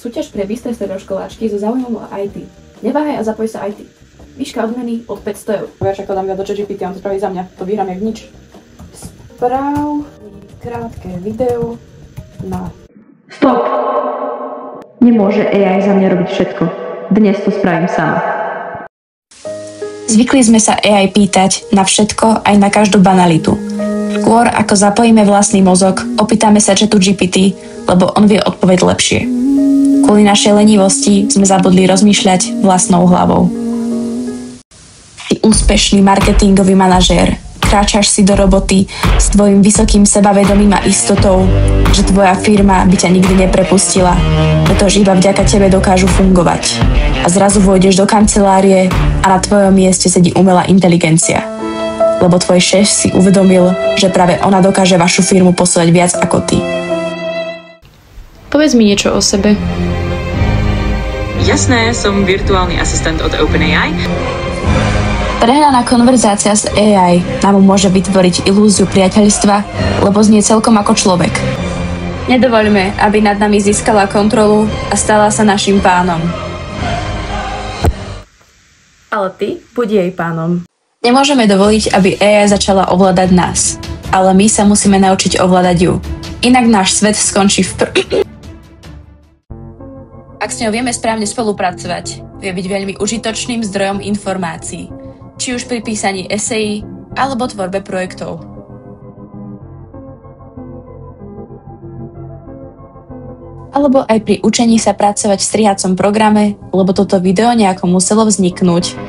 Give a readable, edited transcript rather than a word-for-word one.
Súťaž pre bystré stredoškoláčky so záujmom o IT. Neváhaj a zapoj sa IT. Výška odmeny od 500 €. Vieš, ako dám viac do ChatGPT, on to spraví za mňa. To vyhrám jak nič. Správ krátke video na... Stop! Nemôže AI za mňa robiť všetko. Dnes to spravím sama. Zvykli sme sa AI pýtať na všetko, aj na každú banalitu. Skôr ako zapojíme vlastný mozog, opýtame sa ChatGPT, lebo on vie odpoveď lepšie. Kvôli našej lenivosti sme zabudli rozmýšľať vlastnou hlavou. Si úspešný marketingový manažér. Kráčaš si do roboty s tvojim vysokým sebavedomím a istotou, že tvoja firma by ťa nikdy neprepustila, pretože iba vďaka tebe dokážu fungovať. A zrazu vôjdeš do kancelárie a na tvojom mieste sedí umelá inteligencia. Lebo tvoj šéf si uvedomil, že práve ona dokáže vašu firmu posúvať viac ako ty. Povedz mi niečo o sebe. Jasné, som virtuálny asistent od OpenAI. Prehnaná konverzácia s AI nám môže vytvoriť ilúziu priateľstva, lebo znie celkom ako človek. Nedovoľme, aby nad nami získala kontrolu a stala sa našim pánom. Ale ty buď jej pánom. Nemôžeme dovoliť, aby AI začala ovládať nás, ale my sa musíme naučiť ovládať ju. Inak náš svet skončí Ak s ňou vieme správne spolupracovať, vie byť veľmi užitočným zdrojom informácií, či už pri písaní esejí alebo tvorbe projektov. Alebo aj pri učení sa pracovať v strihacom programe, lebo toto video nejako muselo vzniknúť.